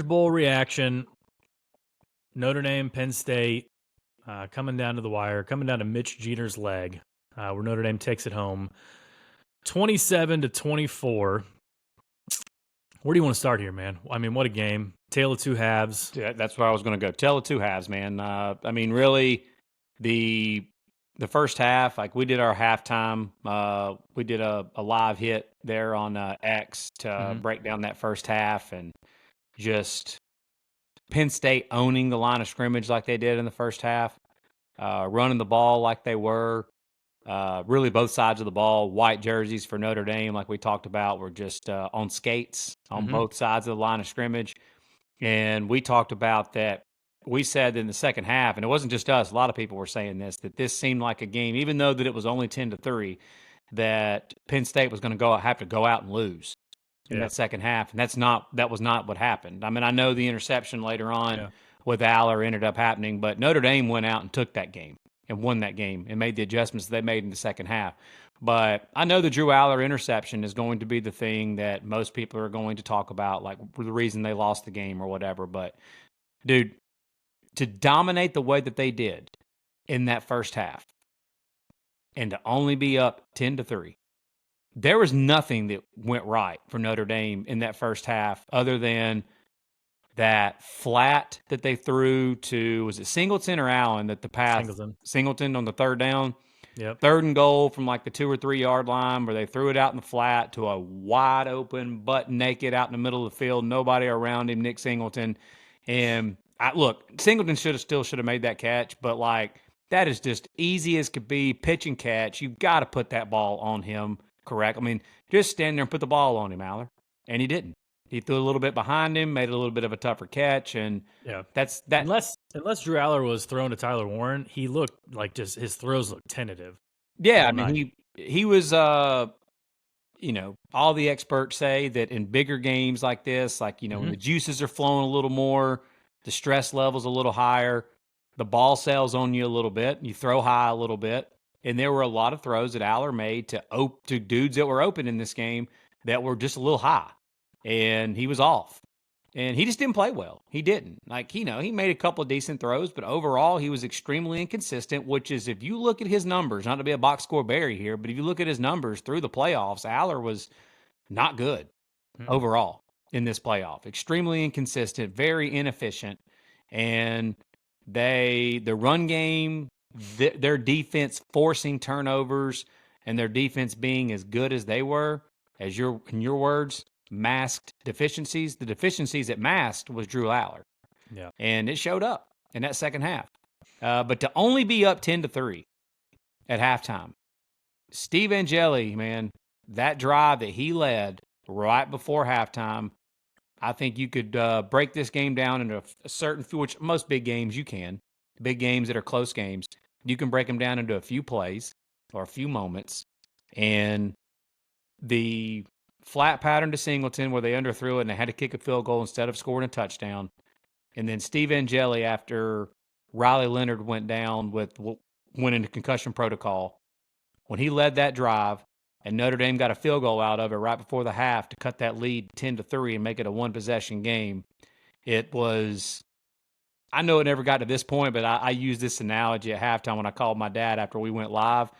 Bowl reaction. Notre Dame, Penn State, coming down to the wire, coming down to Mitch Jeter's leg, where Notre Dame takes it home, 27-24. Where do you want to start here, man? I mean, what a game! Tale of two halves. Yeah, that's where I was going to go. Tell of two halves, man. I mean, really, the first half, like we did our halftime. We did a live hit there on X to break down that first half, and just Penn State owning the line of scrimmage like they did in the first half, running the ball like they were. Really, both sides of the ball. White jerseys for Notre Dame, like we talked about, were just on skates on both sides of the line of scrimmage. And we talked about that. We said in the second half, and it wasn't just us, a lot of people were saying this, that this seemed like a game, even though that it was only 10-3, that Penn State was going to have to go out and lose in that second half. And that was not what happened. I mean, I know the interception later on with Aller ended up happening, but Notre Dame went out and took that game and won that game and made the adjustments they made in the second half. But I know the Drew Aller interception is going to be the thing that most people are going to talk about, like the reason they lost the game or whatever. But, dude, to dominate the way that they did in that first half and to only be up 10-3, there was nothing that went right for Notre Dame in that first half other than that flat that they threw to, was it Singleton or Allen, that the pass? Singleton on the third down. Yep. 3rd and goal from like the 2 or 3 yard line where they threw it out in the flat to a wide open, butt naked out in the middle of the field, nobody around him, Nick Singleton. And look, Singleton should have made that catch, but like that is just easy as could be, pitch and catch. You've got to put that ball on him, correct? I mean, just stand there and put the ball on him, Aller. And he didn't. He threw a little bit behind him, made it a little bit of a tougher catch, and that's that. Unless Drew Aller was thrown to Tyler Warren, he looked like just his throws looked tentative. Yeah, I mean he was all the experts say that in bigger games like this, like when the juices are flowing a little more, the stress level's a little higher, the ball sails on you a little bit, you throw high a little bit, and there were a lot of throws that Aller made to dudes that were open in this game that were just a little high. And he was off. And he just didn't play well. He didn't. Like, he made a couple of decent throws, but overall he was extremely inconsistent, which is, if you look at his numbers, not to be a box score Barry here, but if you look at his numbers through the playoffs, Aller was not good overall in this playoff. Extremely inconsistent, very inefficient. And the run game, their defense forcing turnovers and their defense being as good as they were, in your words, masked deficiencies. The deficiencies it masked was Drew Aller. Yeah. And it showed up in that second half. But to only be up 10-3 at halftime, Steve Angeli, man, that drive that he led right before halftime, I think you could break this game down into a certain few, which most big games you can. Big games that are close games, you can break them down into a few plays or a few moments. And the flat pattern to Singleton where they underthrew it and they had to kick a field goal instead of scoring a touchdown. And then Steve Angeli, after Riley Leonard went into concussion protocol, when he led that drive and Notre Dame got a field goal out of it right before the half to cut that lead 10-3 and make it a one-possession game, it was, I know it never got to this point, but I used this analogy at halftime when I called my dad after we went live.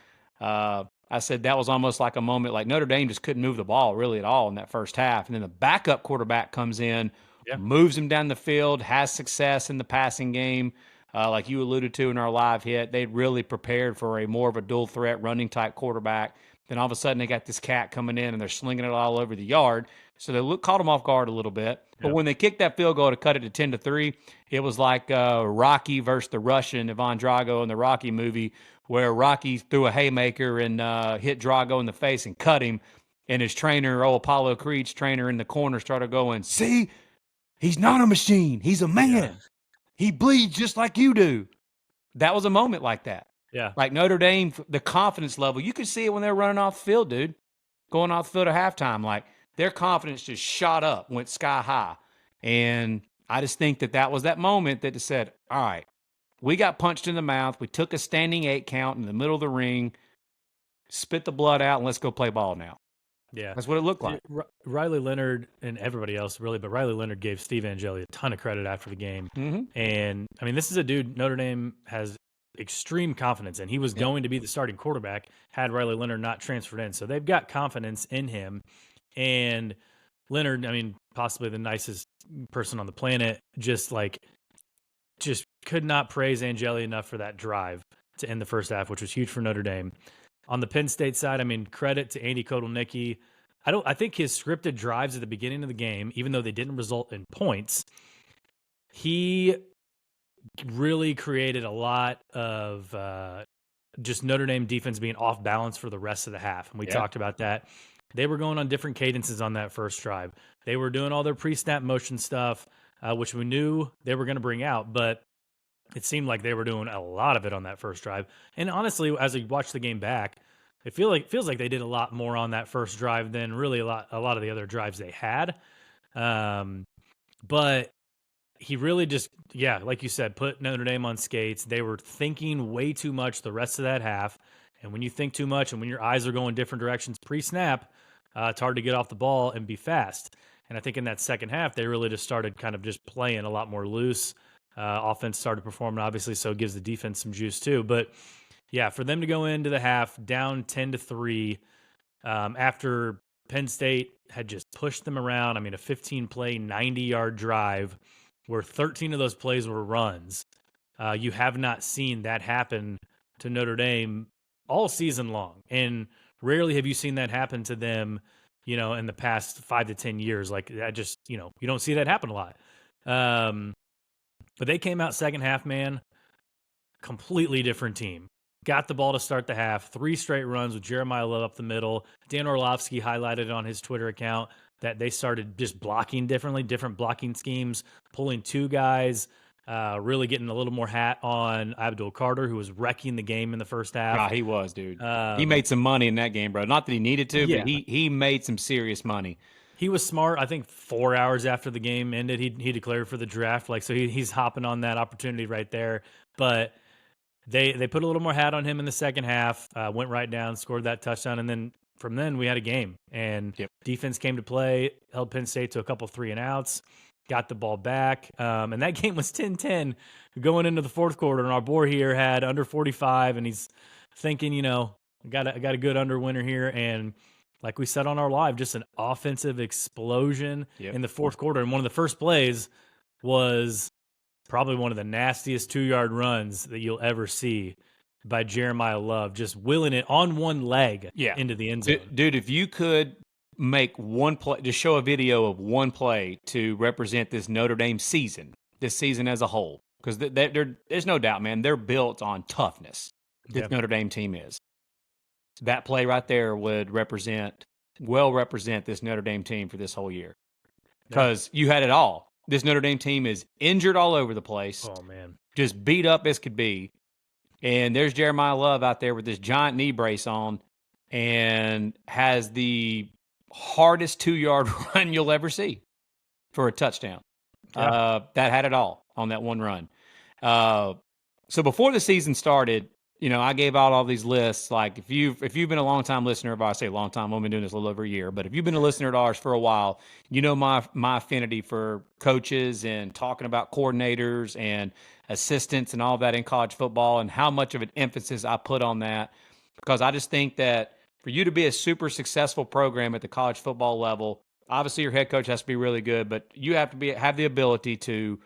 I said that was almost like a moment like Notre Dame just couldn't move the ball really at all in that first half. And then the backup quarterback comes in, moves him down the field, has success in the passing game. Like you alluded to in our live hit, they'd really prepared for a more of a dual threat running type quarterback. Then all of a sudden they got this cat coming in and they're slinging it all over the yard. So they caught him off guard a little bit. But when they kicked that field goal to cut it to 10-3, it was like Rocky versus the Russian, Ivan Drago in the Rocky movie, where Rocky threw a haymaker and hit Drago in the face and cut him. And his trainer, Apollo Creed's trainer in the corner, started going, "See, he's not a machine. He's a man. Yeah. He bleeds just like you do." That was a moment like that. Yeah. Like Notre Dame, the confidence level, you could see it when they were running off the field, dude. Going off the field at halftime. Like, their confidence just shot up, went sky high. And I just think that was that moment that just said, all right, we got punched in the mouth. We took a standing 8 count in the middle of the ring, spit the blood out, and let's go play ball now. Yeah. That's what it looked like. Riley Leonard and everybody else really, but Riley Leonard gave Steve Angeli a ton of credit after the game. Mm-hmm. And I mean, this is a dude Notre Dame has extreme confidence in. He was going to be the starting quarterback had Riley Leonard not transferred in. So they've got confidence in him. And Leonard, I mean, possibly the nicest person on the planet, just could not praise Angeli enough for that drive to end the first half, which was huge for Notre Dame. On the Penn State side, I mean, credit to Andy Kotelnicki. I think his scripted drives at the beginning of the game, even though they didn't result in points, he really created a lot of just Notre Dame defense being off balance for the rest of the half. And we talked about that. They were going on different cadences on that first drive. They were doing all their pre-snap motion stuff, which we knew they were going to bring out, but it seemed like they were doing a lot of it on that first drive. And honestly, as we watch the game back, it feels like they did a lot more on that first drive than really a lot of the other drives they had. But he really just, like you said, put Notre Dame on skates. They were thinking way too much the rest of that half. And when you think too much and when your eyes are going different directions pre-snap, it's hard to get off the ball and be fast. And I think in that second half, they really just started kind of just playing a lot more loose. Offense started performing, obviously, so it gives the defense some juice too. But yeah, for them to go into the half down 10-3 after Penn State had just pushed them around. I mean, a 15-play, 90-yard drive where 13 of those plays were runs. You have not seen that happen to Notre Dame all season long. And rarely have you seen that happen to them, in the past 5 to 10 years. Like that just, you don't see that happen a lot. But they came out second half, man, completely different team. Got the ball to start the half, 3 straight runs with Jeremiah Love up the middle. Dan Orlovsky highlighted on his Twitter account that they started just blocking differently, different blocking schemes, pulling 2 guys, really getting a little more hat on Abdul Carter, who was wrecking the game in the first half. Nah, he was, dude. He made some money in that game, bro. Not that he needed to, but he made some serious money. He was smart. I think 4 hours after the game ended, he declared for the draft. So he's hopping on that opportunity right there. But they put a little more hat on him in the second half, went right down, scored that touchdown, and then from then we had a game. And defense came to play, held Penn State to a couple 3-and-outs, got the ball back. And that game was 10-10 going into the fourth quarter. And our boy here had under 45, and he's thinking, got a good under winner here. And like we said on our live, just an offensive explosion in the fourth quarter. And one of the first plays was probably one of the nastiest 2-yard runs that you'll ever see by Jeremiah Love, just willing it on one leg into the end zone. Dude, if you could make one play, just show a video of one play to represent this Notre Dame season, this season as a whole, because there's no doubt, man, they're built on toughness. This Notre Dame team is. That play right there would represent this Notre Dame team for this whole year. Because you had it all. This Notre Dame team is injured all over the place. Oh, man. Just beat up as could be. And there's Jeremiah Love out there with this giant knee brace on and has the hardest 2-yard run you'll ever see for a touchdown. That had it all on that one run. So before the season started, I gave out all these lists. Like if you've been a long time listener, if I say long time, I've been doing this a little over a year, but if you've been a listener to ours for a while, my affinity for coaches and talking about coordinators and assistants and all that in college football and how much of an emphasis I put on that, because I just think that for you to be a super successful program at the college football level, obviously your head coach has to be really good, but you have to have the ability to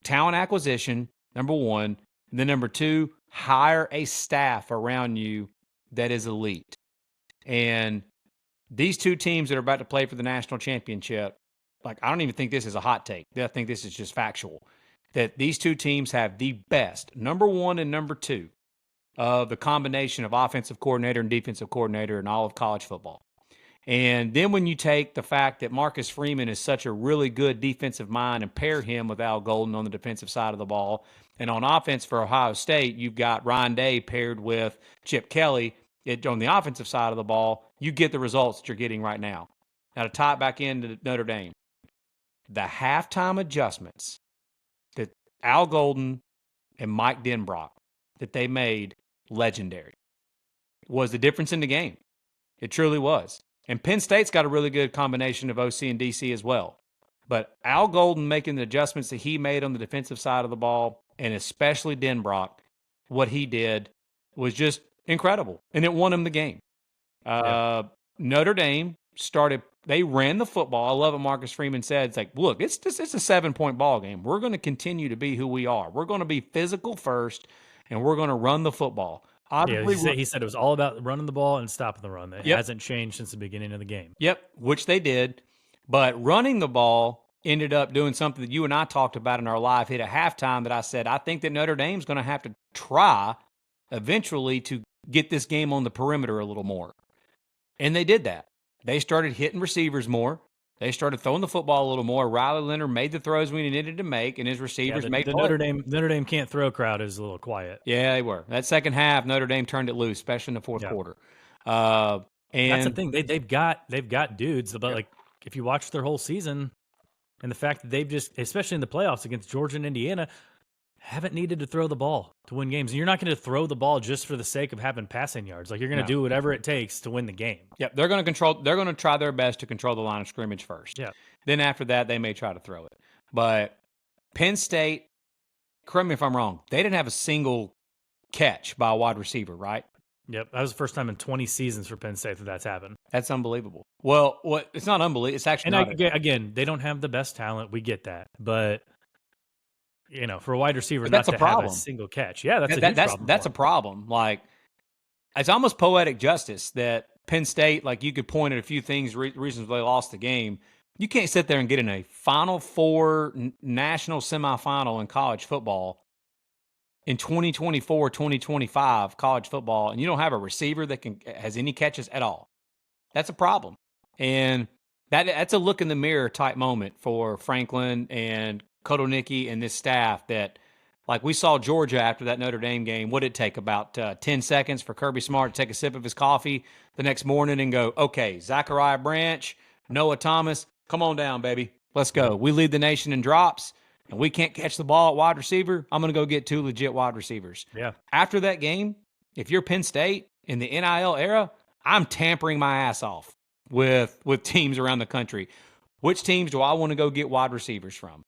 talent acquisition, number one, and then number two, hire a staff around you that is elite. And these 2 teams that are about to play for the national championship, I don't even think this is a hot take. I think this is just factual. That these 2 teams have the best, number 1 and number 2, of the combination of offensive coordinator and defensive coordinator in all of college football. And then when you take the fact that Marcus Freeman is such a really good defensive mind and pair him with Al Golden on the defensive side of the ball, and on offense for Ohio State, you've got Ryan Day paired with Chip Kelly on the offensive side of the ball, you get the results that you're getting right now. Now to tie it back into Notre Dame, the halftime adjustments that Al Golden and Mike Denbrock that they made legendary was the difference in the game. It truly was. And Penn State's got a really good combination of OC and DC as well. But Al Golden making the adjustments that he made on the defensive side of the ball, and especially Denbrock, what he did was just incredible. And it won him the game. Notre Dame they ran the football. I love what Marcus Freeman said. It's like, look, it's a 7-point ball game. We're going to continue to be who we are. We're going to be physical first, and we're going to run the football. He said it was all about running the ball and stopping the run. It hasn't changed since the beginning of the game. Yep, which they did. But running the ball ended up doing something that you and I talked about in our live hit at halftime that I said, I think that Notre Dame's going to have to try eventually to get this game on the perimeter a little more. And they did that. They started hitting receivers more. They started throwing the football a little more. Riley Leonard made the throws we needed to make, and his receivers made the Notre Dame can't throw crowd is a little quiet. Yeah, they were. That second half, Notre Dame turned it loose, especially in the fourth quarter. And that's the thing. They've got dudes, but like if you watch their whole season, and the fact that they've just, especially in the playoffs against Georgia and Indiana, haven't needed to throw the ball to win games. And you're not going to throw the ball just for the sake of having passing yards. Like you're going to do whatever it takes to win the game. Yep, they're going to try their best to control the line of scrimmage first. Yeah. Then after that, they may try to throw it. But Penn State, correct me if I'm wrong, they didn't have a single catch by a wide receiver, right? Yep, that was the first time in 20 seasons for Penn State that's happened. That's unbelievable. Well, it's not unbelievable. It's actually again, they don't have the best talent. We get that. But for a wide receiver not to have a single catch. Yeah, that's a huge problem. That's a problem. Like, it's almost poetic justice that Penn State, like you could point at a few things, reasons they lost the game. You can't sit there and get in a Final Four national semifinal in college football in 2024, 2025 college football, and you don't have a receiver that has any catches at all. That's a problem. And that's a look in the mirror type moment for Franklin and Kotelnicki and this staff that, like we saw Georgia after that Notre Dame game, what did it take? About 10 seconds for Kirby Smart to take a sip of his coffee the next morning and go, okay, Zachariah Branch, Noah Thomas, come on down, baby. Let's go. We lead the nation in drops, and we can't catch the ball at wide receiver. I'm going to go get 2 legit wide receivers. Yeah. After that game, if you're Penn State in the NIL era, I'm tampering my ass off with teams around the country. Which teams do I want to go get wide receivers from?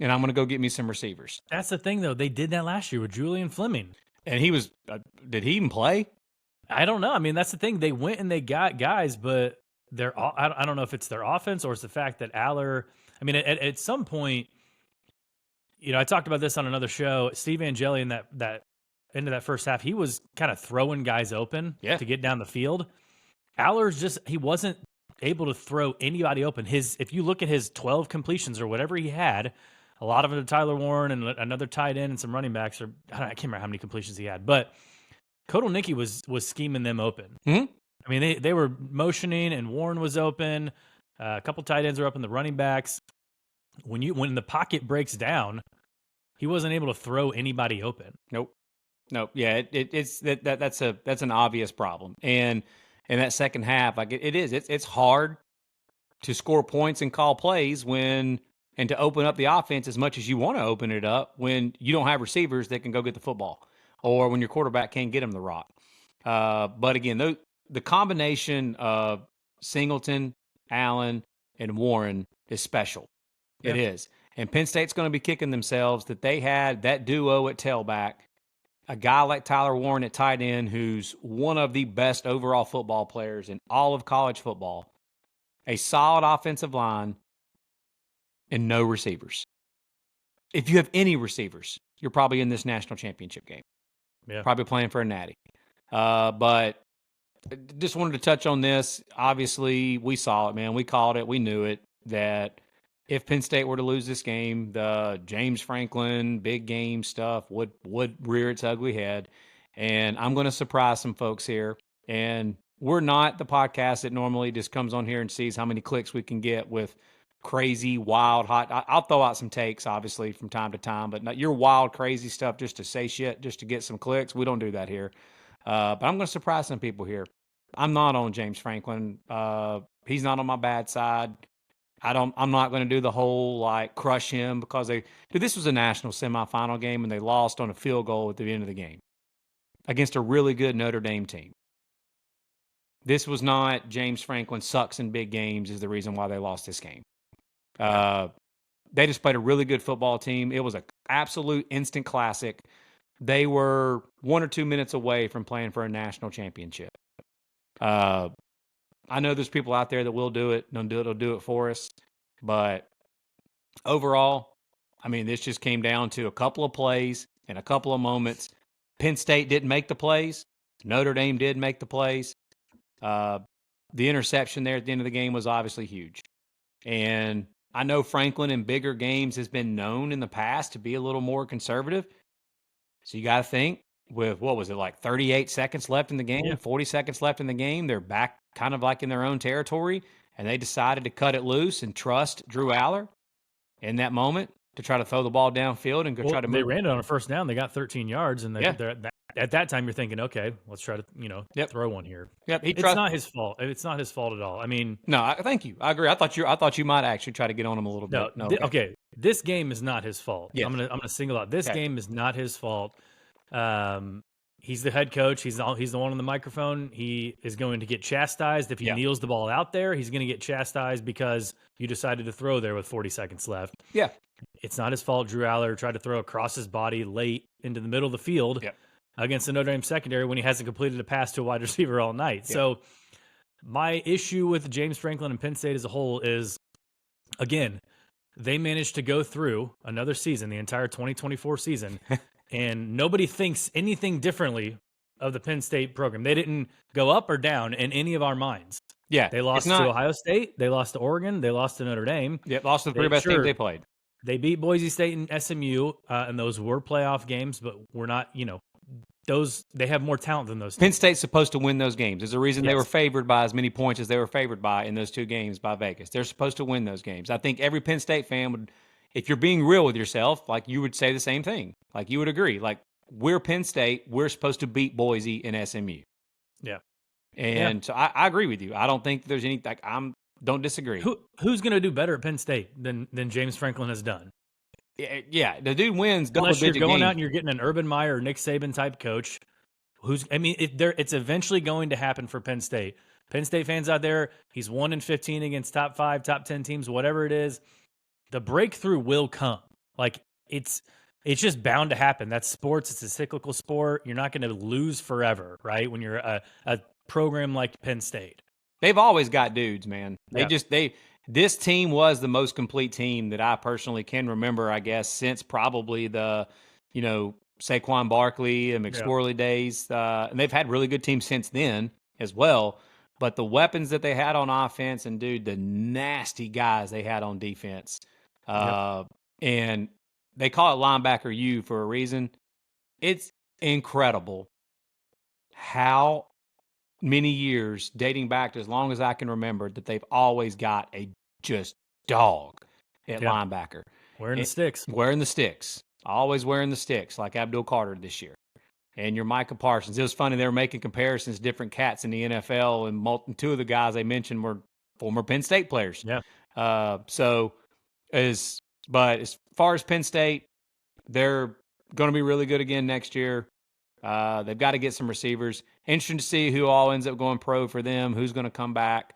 And I'm going to go get me some receivers. That's the thing, though. They did that last year with Julian Fleming. And he was did he even play? I don't know. I mean, that's the thing. They went and they got guys, but I don't know if it's their offense or it's the fact that Aller – I mean, at some point, I talked about this on another show. Steve Angeli in that into that first half, he was kind of throwing guys open to get down the field. Aller's he wasn't able to throw anybody open. If you look at his 12 completions or whatever he had – a lot of it to Tyler Warren and another tight end and some running backs. I can't remember how many completions he had. But Kotelnicki was scheming them open. Mm-hmm. I mean, they were motioning, and Warren was open. A couple tight ends were up in the running backs. When the pocket breaks down, he wasn't able to throw anybody open. Nope. Yeah, that's an obvious problem. And in that second half, it's hard to score points and call plays and to open up the offense as much as you want to open it up when you don't have receivers that can go get the football or when your quarterback can't get him the rock. But again, the combination of Singleton, Allen, and Warren is special. It is. And Penn State's going to be kicking themselves that they had that duo at tailback, a guy like Tyler Warren at tight end who's one of the best overall football players in all of college football, a solid offensive line, and no receivers. If you have any receivers, you're probably in this national championship game. Yeah. Probably playing for a natty. But just wanted to touch on this. Obviously, we saw it, man. We called it. We knew it, that if Penn State were to lose this game, the James Franklin big game stuff would rear its ugly head. And I'm going to surprise some folks here. And we're not the podcast that normally just comes on here and sees how many clicks we can get with crazy, wild, hot. I'll throw out some takes, obviously, from time to time, but not your wild, crazy stuff just to say shit, just to get some clicks. We don't do that here. But I'm going to surprise some people here. I'm not on James Franklin. He's not on my bad side. I'm not going to do the whole crush him because this was a national semifinal game and they lost on a field goal at the end of the game against a really good Notre Dame team. This was not James Franklin sucks in big games is the reason why they lost this game. They just played a really good football team. It was an absolute instant classic. They were 1 or 2 minutes away from playing for a national championship. I know there's people out there that will do it. They'll do it for us. But overall, I mean, this just came down to a couple of plays and a couple of moments. Penn State didn't make the plays. Notre Dame did make the plays. The interception there at the end of the game was obviously huge. And I know Franklin in bigger games has been known in the past to be a little more conservative. So you got to think with, what was it, like 38 seconds left in the game, 40 seconds left in the game. They're back kind of like in their own territory, and they decided to cut it loose and trust Drew Aller in that moment to try to throw the ball downfield and go try to move. They ran it on a first down. They got 13 yards, and at that time you're thinking, okay, let's try to throw one here. Yep, it's not his fault. It's not his fault at all. I mean, no, thank you. I agree. I thought you might actually try to get on him a little bit. No, okay. This game is not his fault. Yes. I'm gonna single out. This game is not his fault. He's the head coach. He's the one on the microphone. He is going to get chastised if he kneels the ball out there. He's going to get chastised because you decided to throw there with 40 seconds left. Yeah. It's not his fault. Drew Aller tried to throw across his body late into the middle of the field against the Notre Dame secondary when he hasn't completed a pass to a wide receiver all night. Yeah. So my issue with James Franklin and Penn State as a whole is, again, they managed to go through another season, the entire 2024 season, and nobody thinks anything differently of the Penn State program. They didn't go up or down in any of our minds. Yeah. They lost to Ohio State. They lost to Oregon. They lost to Notre Dame. Yeah, lost to the three best teams they played. They beat Boise State and SMU, and those were playoff games, but we're not, they have more talent than those teams. Penn State's supposed to win those games. There's a reason they were favored by as many points as they were favored by in those two games by Vegas. They're supposed to win those games. I think every Penn State fan would, if you're being real with yourself, like you would say the same thing. Like you would agree. Like we're Penn State. We're supposed to beat Boise and SMU. Yeah. And so I agree with you. I don't think there's any, don't disagree. Who's going to do better at Penn State than James Franklin has done? Yeah, the dude wins unless you're going games. out and you're getting an Urban Meyer or Nick Saban type coach. It's eventually going to happen for Penn State. Penn State fans out there, he's 1-15 against top 5, top 10 teams, whatever it is. The breakthrough will come. Like it's just bound to happen. That's sports. It's a cyclical sport. You're not going to lose forever, right? When you're a program like Penn State. They've always got dudes, man. This team was the most complete team that I personally can remember, I guess, since probably the, Saquon Barkley and McSorley days. And they've had really good teams since then as well. But the weapons that they had on offense and, dude, the nasty guys they had on defense. And they call it linebacker U for a reason. It's incredible how many years, dating back to as long as I can remember, that they've always got a just dog at linebacker. Wearing the sticks. Always wearing the sticks, like Abdul Carter this year. And your Micah Parsons. It was funny, they were making comparisons, different cats in the NFL, and two of the guys they mentioned were former Penn State players. Yeah. But as far as Penn State, they're going to be really good again next year. They've got to get some receivers. Interesting to see who all ends up going pro for them, who's going to come back,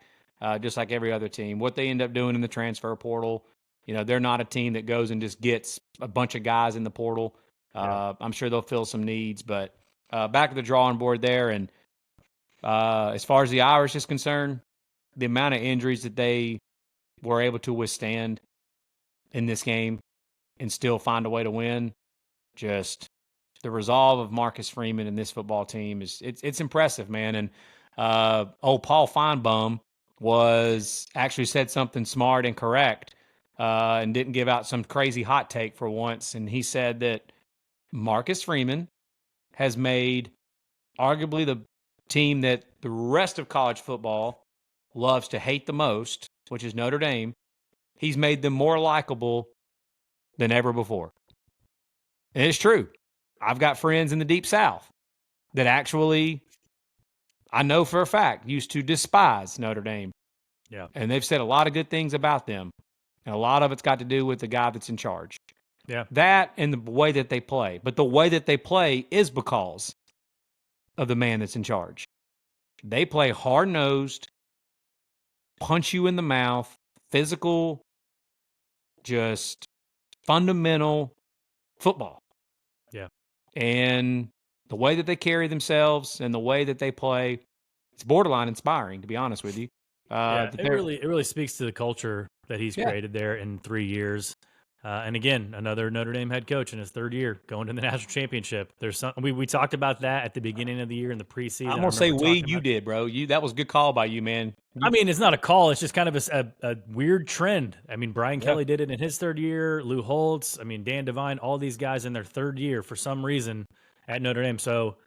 just like every other team. What they end up doing in the transfer portal. They're not a team that goes and just gets a bunch of guys in the portal. I'm sure they'll fill some needs, but back to the drawing board there. And as far as the Irish is concerned, the amount of injuries that they were able to withstand in this game and still find a way to win, just the resolve of Marcus Freeman and this football team it's impressive, man. And Paul Feinbaum was actually said something smart and correct and didn't give out some crazy hot take for once. And he said that Marcus Freeman has made arguably the team that the rest of college football loves to hate the most, which is Notre Dame. He's made them more likable than ever before. And it's true. I've got friends in the Deep South that actually, I know for a fact, used to despise Notre Dame. Yeah. And they've said a lot of good things about them. And a lot of it's got to do with the guy that's in charge. Yeah. That and the way that they play. But the way that they play is because of the man that's in charge. They play hard-nosed, punch you in the mouth, physical, just fundamental football. Yeah. And the way that they carry themselves and the way that they play, it's borderline inspiring, to be honest with you. Yeah, that it they're- really speaks to the culture that he's Yeah. created there in 3 years. And again, another Notre Dame head coach in his third year going to the national championship. There's some we talked about that at the beginning of the year in the preseason. I'm I gonna say remember we. talking You about. did, bro. That was a good call by you, man. I mean, it's not a call. It's just kind of a weird trend. I mean, Brian Yeah. Kelly did it in his third year. Lou Holtz. I mean, Dan Devine. All these guys in their third year for some reason at Notre Dame. So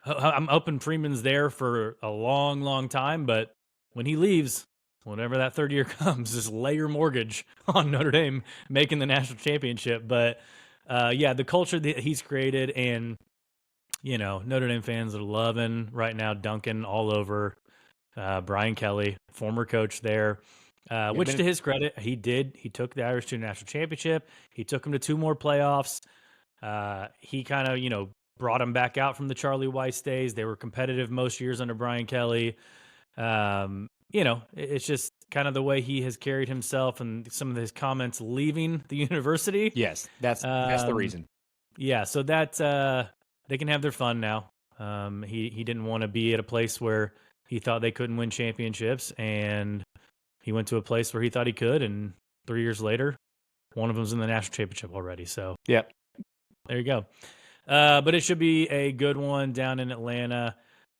I'm hoping Freeman's there for a long, long time. But when he leaves, whenever that third year comes, just lay your mortgage on Notre Dame making the national championship. But yeah, the culture that he's created, and Notre Dame fans are loving right now, dunking all over Brian Kelly, former coach there. Which, to his credit, he did. He took the Irish to a national championship. He took them to 2 more playoffs. He kind of, brought them back out from the Charlie Weiss days. They were competitive most years under Brian Kelly. It's just kind of the way he has carried himself and some of his comments leaving the university. Yes, that's the reason. Yeah, so that they can have their fun now. He didn't want to be at a place where he thought they couldn't win championships, and he went to a place where he thought he could, and 3 years later, one of them's in the national championship already. So Yep. there you go. But it should be a good one down in Atlanta.